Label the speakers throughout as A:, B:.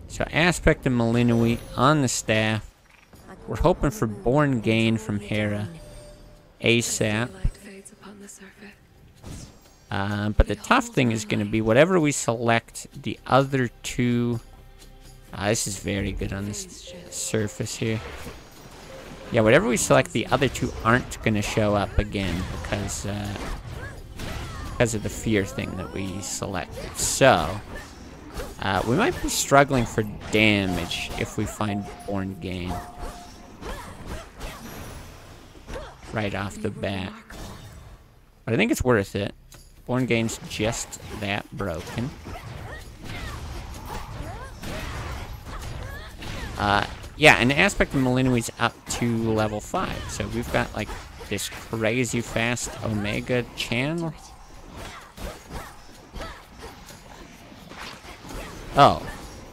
A: So Aspect and Melinoe on the staff. We're hoping for Born Gain from Hera ASAP. But the tough thing is going to be whatever we select the other two. This is very good on this surface here. Yeah, whatever we select, the other two aren't going to show up again because of the fear thing that we selected. So, we might be struggling for damage if we find Born Gain right off the bat. But I think it's worth it. Born Gain's just that broken. Yeah, and the Aspect of Melinoe's up to level 5. So we've got, like, this crazy fast Omega channel. Oh.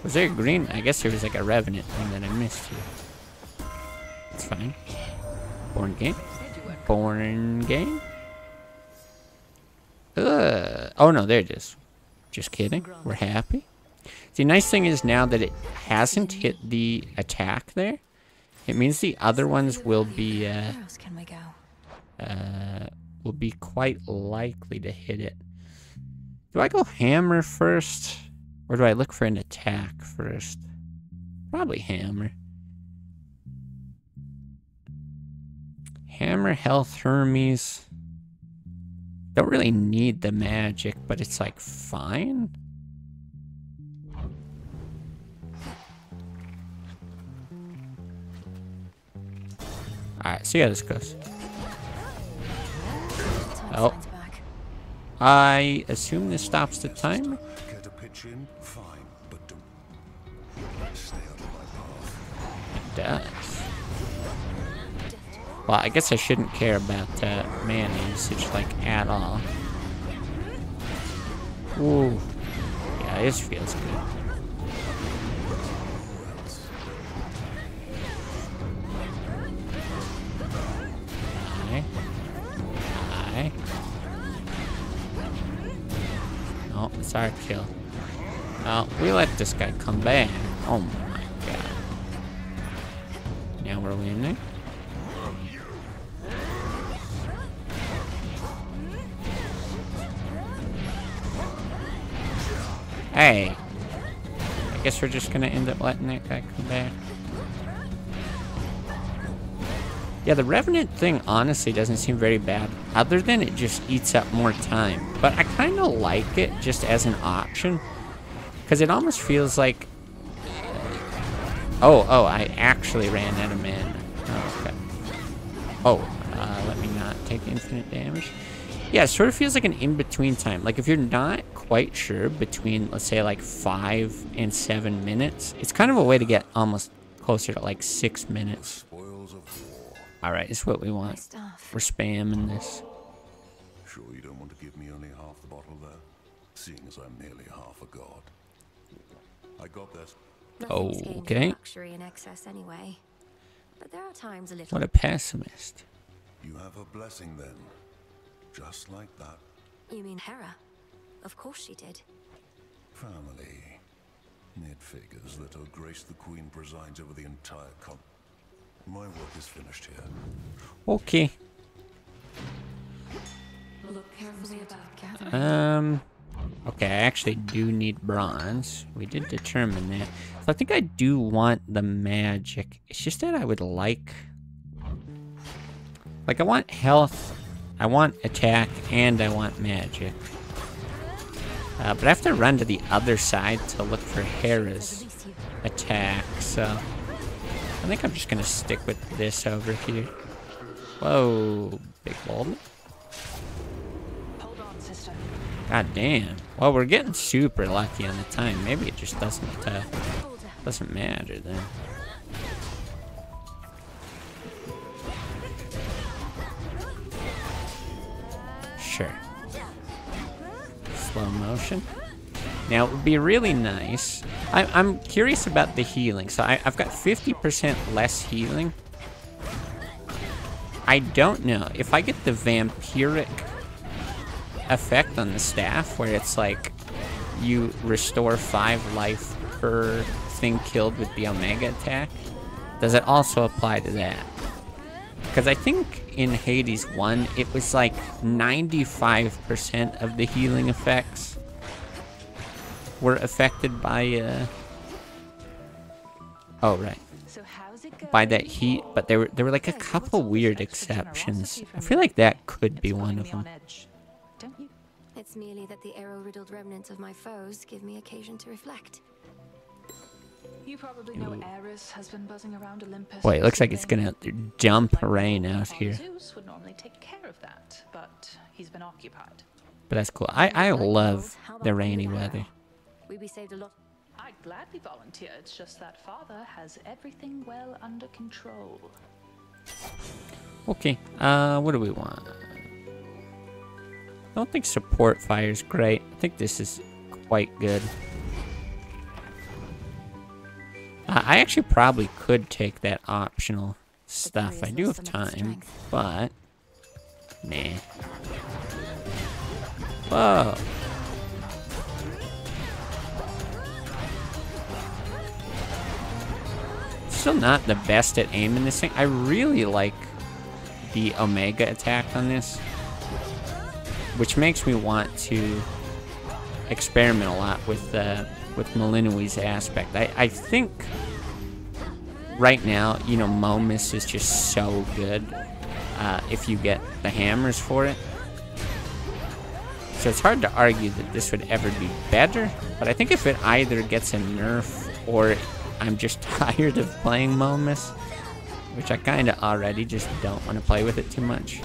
A: Was there a green? I guess there was, like, a Revenant thing that I missed here. It's fine. Born Gain. Born Gain. Oh, no, there it is. Just kidding. We're happy. The nice thing is now that it hasn't hit the attack there, it means the other ones will be quite likely to hit it. Do I go hammer first, or do I look for an attack first? Probably hammer. Hammer, health, Hermes. Don't really need the magic, but it's like fine. Alright, see how this goes. Oh. I assume this stops the timer? It does. Well, I guess I shouldn't care about mana usage, like, at all. Ooh. Yeah, this feels good. Oh, it's our kill. Oh, we let this guy come back. Oh my god. Now we're winning. Hey. I guess we're just gonna end up letting that guy come back. Yeah, the Revenant thing honestly doesn't seem very bad, other than it just eats up more time. But I kind of like it just as an option, because it almost feels like... Oh, I actually ran out of mana. Oh, okay. Oh, let me not take infinite damage. Yeah, it sort of feels like an in-between time. Like, if you're not quite sure between, let's say, like, 5 and 7 minutes, it's kind of a way to get almost closer to, like, 6 minutes. Alright, it's what we want. We're spamming this.
B: Sure you don't want to give me only half the bottle there? Seeing as I'm nearly half a god. I got that.
A: Okay.
C: Luxury in excess anyway. But there are times a little...
A: What a pessimist.
B: You have a blessing then. Just like that.
C: You mean Hera? Of course she did.
B: Family. It figures that her grace the queen presides over the entire continent. My work is finished here.
A: Okay.
C: Look carefully about gathering.
A: Okay, I actually do need bronze. We did determine that. So I think I do want the magic. It's just that I would like... Like, I want health, I want attack, and I want magic. But I have to run to the other side to look for Hera's attack, so... I think I'm just gonna stick with this over here. Whoa, big boulder.
D: Hold on, sister.
A: God damn. Well, we're getting super lucky on the time. Maybe it just doesn't matter then. Sure. Slow motion. Now, it would be really nice. I'm curious about the healing. So I've got 50% less healing. I don't know. If I get the vampiric effect on the staff, where it's like you restore 5 life per thing killed with the Omega attack, does it also apply to that? Because I think in Hades 1, it was like 95% of the healing effects were affected by, oh, right. By that heat, but there were like a couple weird exceptions. I feel like that could be one of them.
C: It's merely that the arrow-riddled remnants of my foes give me occasion to reflect.
D: You probably know Ares has been buzzing around Olympus.
A: Boy, it looks like it's gonna jump rain out here.
D: Zeus would normally take care of that, but he's been occupied.
A: But that's cool. I love the rainy weather.
C: We'd be saved a lot.
D: I'd gladly volunteer. It's just that Father has everything well under control.
A: Okay, what do we want? I don't think support fire is great. I think this is quite good. I actually probably could take that optional stuff. I do have time, but nah. Whoa. Still not the best at aiming this thing. I really like the Omega attack on this, which makes me want to experiment a lot with Melinoe's aspect. I think right now, you know, Momus is just so good if you get the hammers for it. So it's hard to argue that this would ever be better, but I think if it either gets a nerf or I'm just tired of playing Momus, which I kind of already just don't want to play with it too much,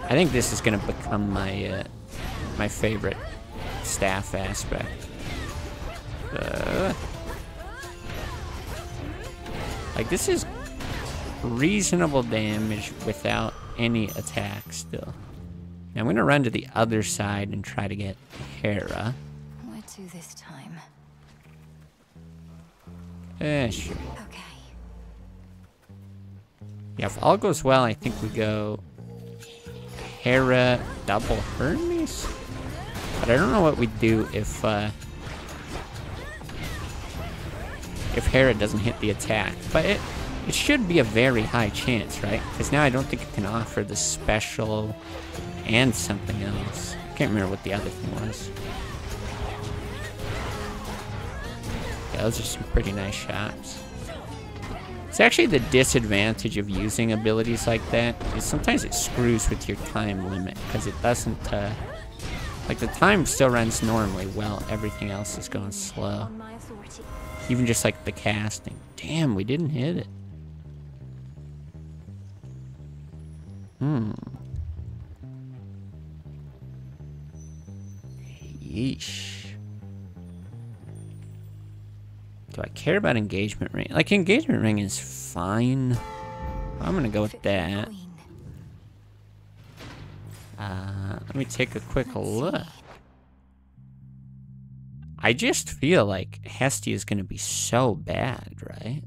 A: I think this is going to become my my favorite staff aspect. Like, this is reasonable damage without any attack still. Now I'm going to run to the other side and try to get Hera.
C: Where to this time?
A: Sure.
C: Okay.
A: Yeah, if all goes well, I think we go Hera double Hermes? But I don't know what we'd do if Hera doesn't hit the attack. But it should be a very high chance, right? Because now I don't think it can offer the special and something else. I can't remember what the other thing was. Yeah, those are some pretty nice shots. It's actually the disadvantage of using abilities like that, is sometimes it screws with your time limit, because it doesn't, like, the time still runs normally while everything else is going slow. Even just like the casting. Damn, we didn't hit it. Yeesh. Do I care about engagement ring? Like, engagement ring is fine. I'm gonna go with that. Let me take a quick look. I just feel like Hestia is gonna be so bad, right?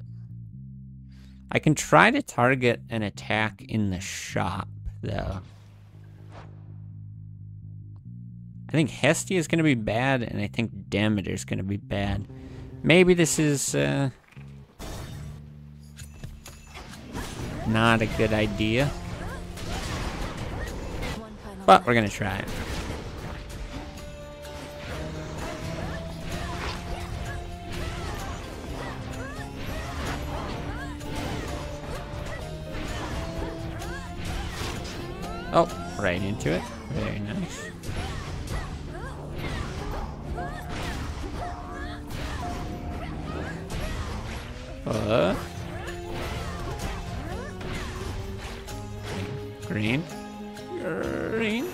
A: I can try to target an attack in the shop, though. I think Hestia is gonna be bad, and I think Demeter is gonna be bad. Maybe this is not a good idea, but we're gonna try it. Oh, right into it. Very nice. Green. Green.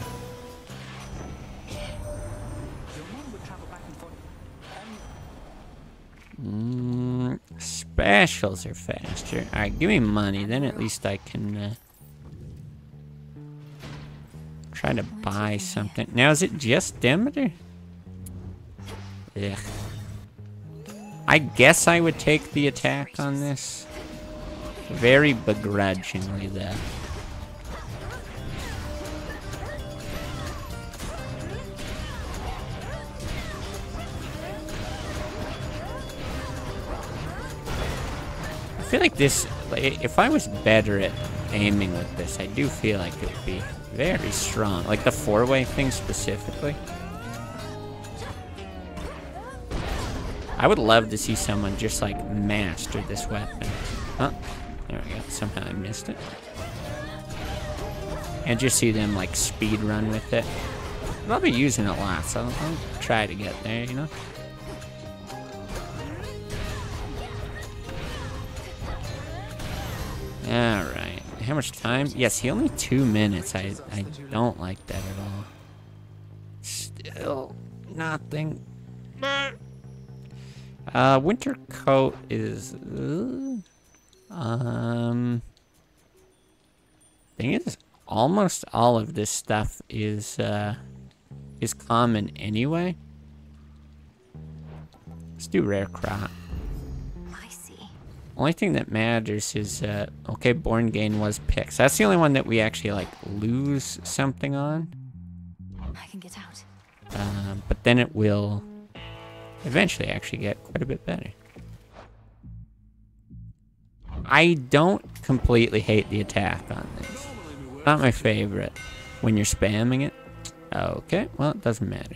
A: Specials are faster. Alright, give me money, then at least I can try to buy something. Now, is it just Demeter? Ugh. I guess I would take the attack on this. Very begrudgingly, though. feel like this, like, if I was better at aiming with this, I do feel like it would be very strong. Like the four-way thing specifically. I would love to see someone just like master this weapon. Oh, there we go. Somehow I missed it. And just see them like speed run with it. I'll be using it a lot, so I'll try to get there, you know? Alright. How much time? Yes, he only 2 minutes. I don't like that at all. Still nothing. Winter coat is... thing is, almost all of this stuff is common anyway. Let's do rare crop.
C: I see.
A: Only thing that matters is, okay, Born Gain was picked. So that's the only one that we actually, like, lose something on.
C: I can get out.
A: But then it will eventually actually get quite a bit better. I don't completely hate the attack on this. Not my favorite when you're spamming it. Okay, well, it doesn't matter.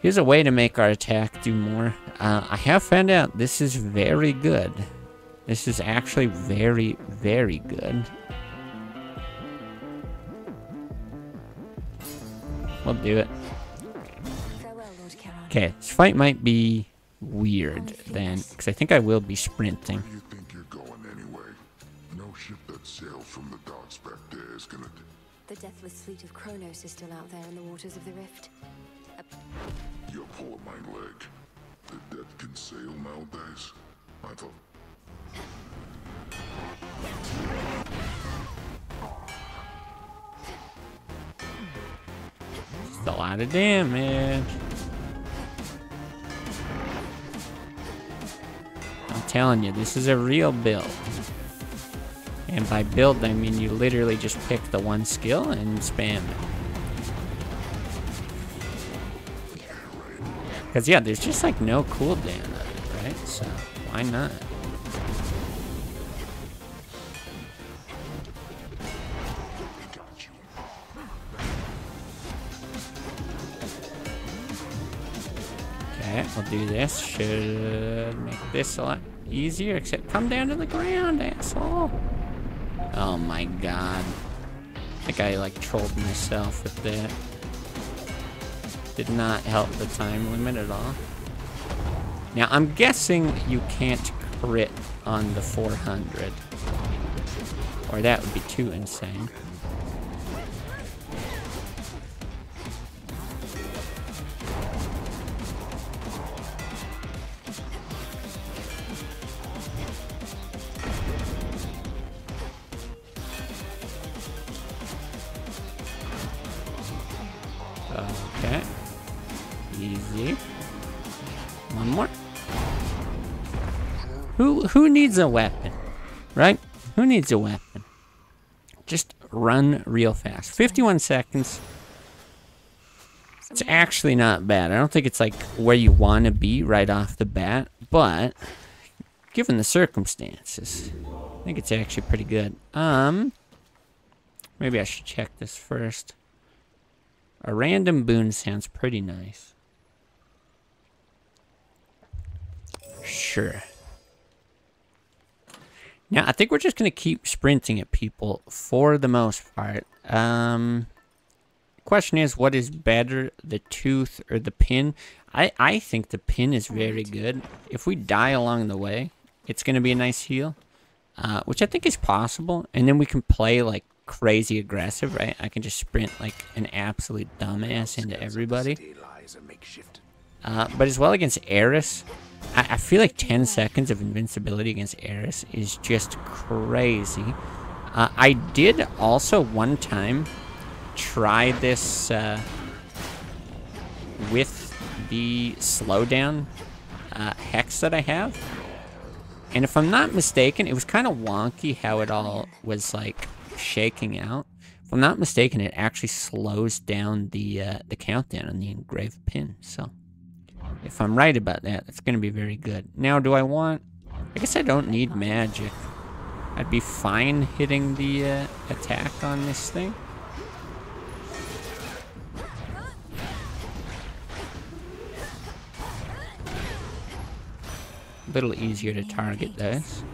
A: Here's a way to make our attack do more. I have found out this is very good. This is actually very, very good. We'll do it.
C: Farewell, Lord Charon.
A: Okay, this fight might be weird then, because I think I will be sprinting.
B: Where do you think you're going anyway? No ship that sails from the docks back there is gonna...
C: The deathless fleet of Kronos is still out there in the waters of the rift.
B: You're pulling my leg. The dead can sail nowadays? I thought...
A: It's a lot of damage. I'm telling you, this is a real build. And by build, I mean you literally just pick the one skill and spam it. Because, yeah, there's just, like, no cooldown on it, right? So, why not? Okay, we'll do this. Should make this a lot easier, except come down to the ground, asshole. Oh my god. I think I, like, trolled myself with that. Did not help the time limit at all. Now, I'm guessing you can't crit on the 400. Or that would be too insane. Okay. Easy. One more. Who needs a weapon? Right? Who needs a weapon? Just run real fast. 51 seconds. It's actually not bad. I don't think it's like where you want to be right off the bat, but given the circumstances, I think it's actually pretty good. Maybe I should check this first. A random boon sounds pretty nice. Sure. Now, I think we're just going to keep sprinting at people for the most part. Question is, what is better, the tooth or the pin? I think the pin is very good. If we die along the way, it's going to be a nice heal. Which I think is possible. And then we can play, like, crazy aggressive, right? I can just sprint like an absolute dumbass into everybody. But as well against Eris, I feel like 10 seconds of invincibility against Eris is just crazy. I did also one time try this with the slowdown hex that I have. And if I'm not mistaken, it was kind of wonky how it all was like shaking out. If I'm not mistaken, it actually slows down the countdown on the engraved pin. So if I'm right about that, it's going to be very good. Now, do I want I guess I don't need magic. I'd be fine hitting the attack on this thing. A little easier to target those.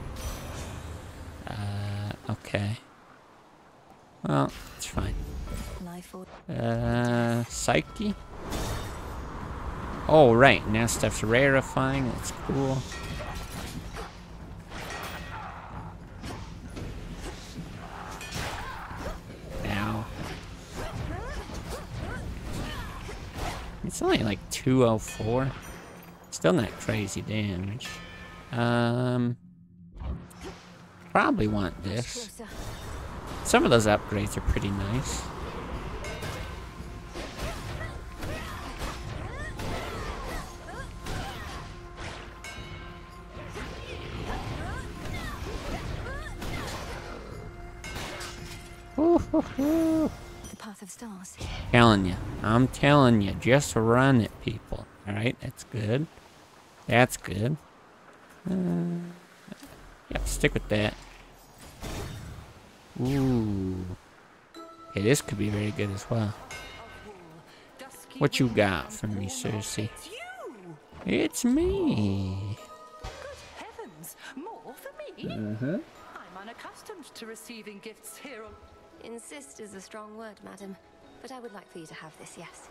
A: Okay. Well, it's fine. Psyche? Oh, right. Now stuff's rarefying. That's cool. Ow. It's only like 204. Still not crazy damage. Probably want this. Some of those upgrades are pretty nice.
C: The path of stars.
A: I'm telling you, just run it, people. Alright, that's good. That's good. Yep, stick with that. Ooh. Okay, this could be very good as well. What you got for me, Cersei? It's me.
E: Good heavens, more for me?
A: Uh-huh.
E: I'm unaccustomed to receiving gifts here.
C: Insist is a strong word, madam. But I would like for you to have this, yes.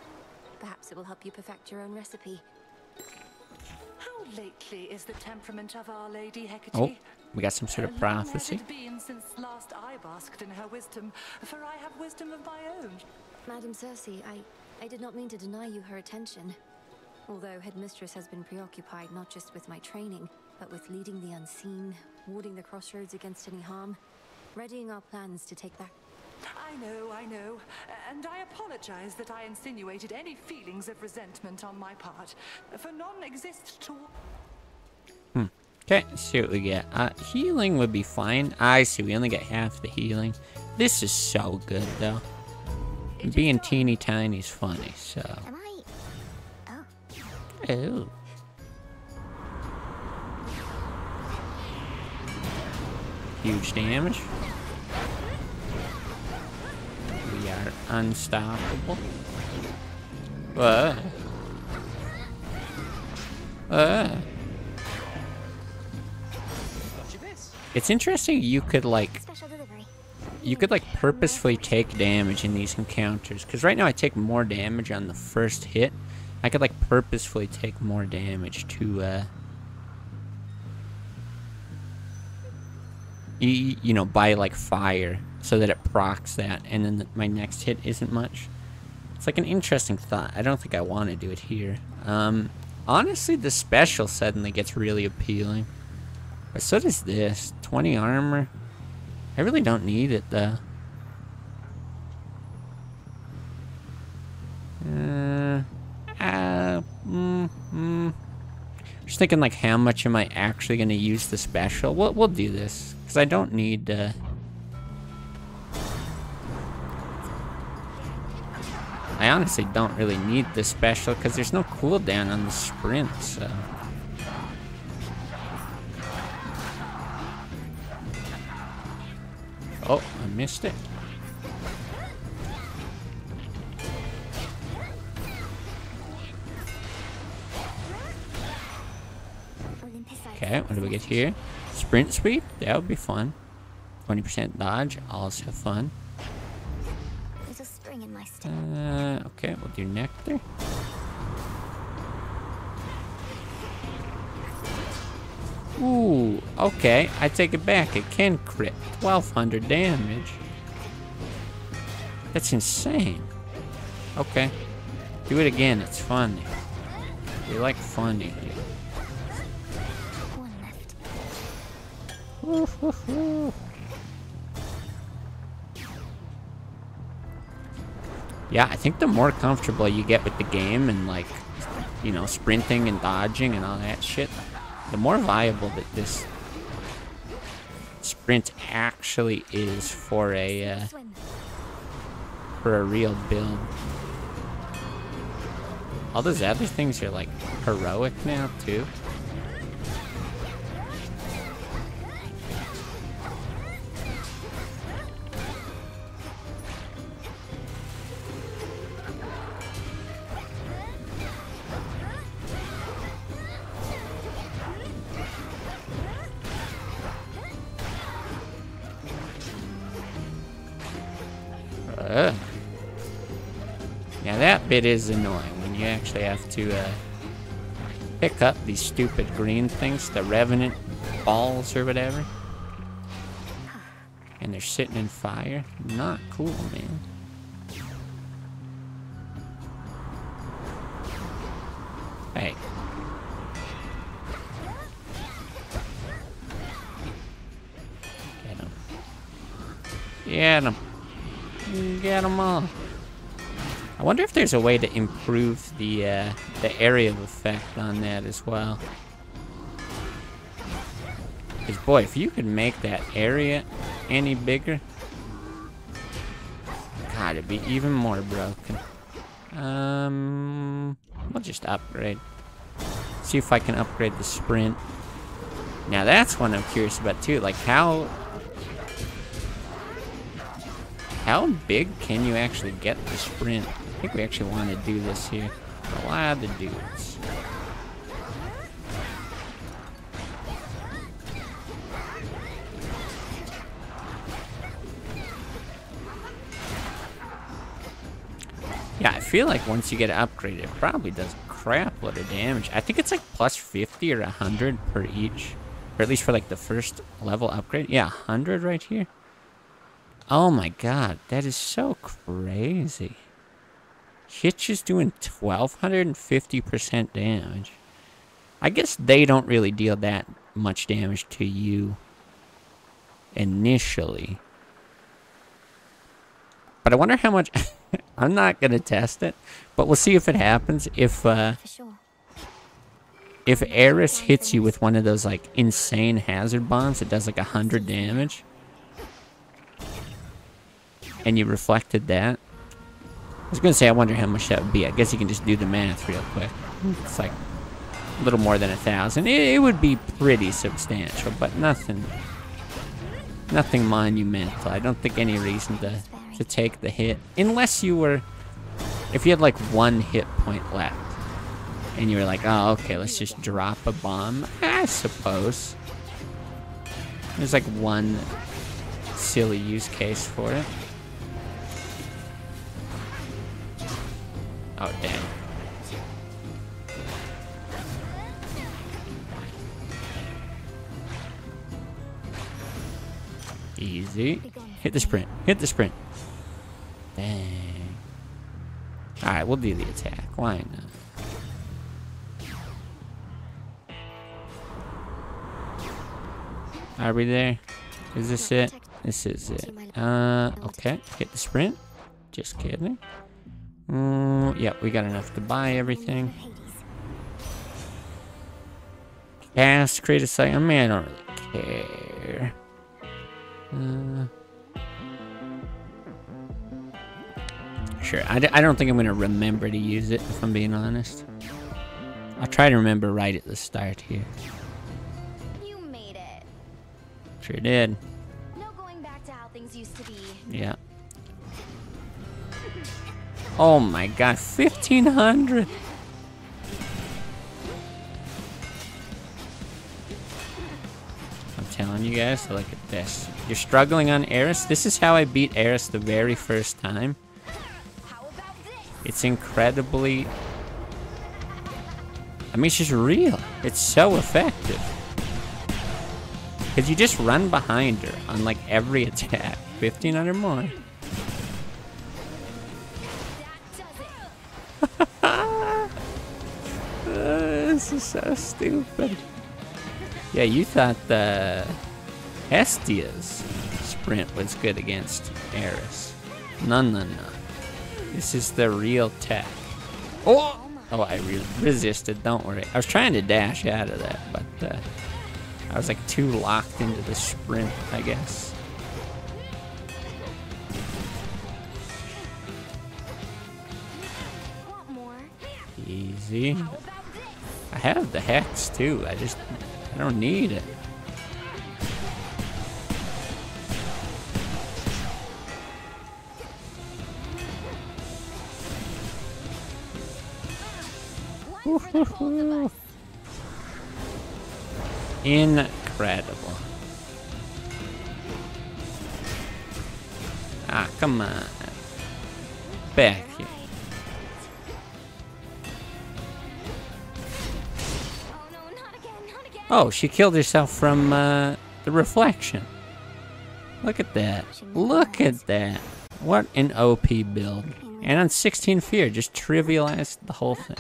C: Perhaps it will help you perfect your own recipe.
E: How lately is the temperament of Our Lady Hecate?
A: Oh, we got some sort of prophecy.
E: Long has it been since last I basked in her wisdom, for I have wisdom of my own.
C: Madam Cersei, I did not mean to deny you her attention. Although Headmistress has been preoccupied not just with my training, but with leading the unseen, warding the crossroads against any harm, readying our plans to take back.
E: I know, and I apologize that I insinuated any feelings of resentment on my part, for none exist to...
A: Okay, let's see what we get. Healing would be fine. I see, we only get half the healing. This is so good, though. Being teeny tiny is funny, so...
C: Am I? Oh.
A: Oh. Huge damage. We are unstoppable. It's interesting you could like purposefully take damage in these encounters, because right now I take more damage on the first hit. I could like purposefully take more damage to you know, by like fire, so that it procs that, and then my next hit isn't much. It's like an interesting thought. I don't think I want to do it here. Honestly, the special suddenly gets really appealing. But so does this. 20 armor. I really don't need it, though. Just thinking, like, how much am I actually going to use the special? We'll do this, because I don't need... I honestly don't really need the special, because there's no cooldown on the sprint, so... Oh, I missed it. Okay, what do we get here? Sprint speed? That would be fun. 20% dodge, also fun.
C: There's a spring in my step.
A: Okay, we'll do nectar. Ooh, okay, I take it back. It can crit. 1200 damage. That's insane. Okay. Do it again, it's funny. We like funny here.
C: One left.
A: Woo-hoo-hoo. Yeah, I think the more comfortable you get with the game and, like, you know, sprinting and dodging and all that shit, the more viable that this sprint actually is for a real build. All those other things are like heroic now too. Ugh. Yeah, that bit is annoying when you actually have to pick up these stupid green things, the revenant balls or whatever. And they're sitting in fire. Not cool, man. Hey. Get him. Get him. Get them all. I wonder if there's a way to improve the area of effect on that as well. Because boy, if you could make that area any bigger, God, it'd be even more broken. We'll just upgrade. See if I can upgrade the sprint. Now that's one I'm curious about too. Like how big can you actually get the sprint? I think we actually want to do this here. A lot of dudes. Yeah, I feel like once you get it upgraded, it probably does a crap load of damage. I think it's like plus 50 or 100 per each. Or at least for like the first level upgrade. Yeah, 100 right here. Oh my god, that is so crazy. Hitch is doing 1250% damage. I guess they don't really deal that much damage to you initially. But I wonder how much... I'm not gonna test it, but we'll see if it happens. If Eris hits you with one of those like insane hazard bombs that does like 100 damage, and you reflected that, I was gonna say I wonder how much that would be. I guess you can just do the math real quick. It's like a little more than 1,000. It would be pretty substantial, but nothing monumental. I don't think any reason to take the hit, unless you were, if you had like 1 hit point left and you were like, oh okay, let's just drop a bomb. I suppose there's like one silly use case for it. Oh damn. Easy. Hit the sprint. Hit the sprint. Dang. Alright, we'll do the attack. Why not? Are we there? Is this it? This is it. Okay. Hit the sprint. Just kidding. Yep, we got enough to buy everything. Cast, create a site. I mean, I don't really care. Sure, I don't think I'm going to remember to use it, if I'm being honest. I'll try to remember right at the start here.
F: You made it.
A: Sure did.
F: No going back to how things used to be.
A: Yeah. Oh my god, 1,500! I'm telling you guys, look at this. You're struggling on Eris? This is how I beat Eris the very first time. It's incredibly... I mean, it's just real. It's so effective. Because you just run behind her on, like, every attack. 1,500 more. This is so stupid. Yeah, you thought the Hestia's sprint was good against Eris. No, no, no. This is the real tech. Oh! Oh, I resisted, don't worry. I was trying to dash out of that, but I was like too locked into the sprint, I guess.
F: Want more?
A: Easy. I have the hex too, I don't need it. Incredible. Ah, come on. back here.
F: Oh no, not again, not again.
A: Oh, she killed herself from the reflection. Look at that. Look at that. What an OP build. And on 16 fear, just trivialized the whole thing.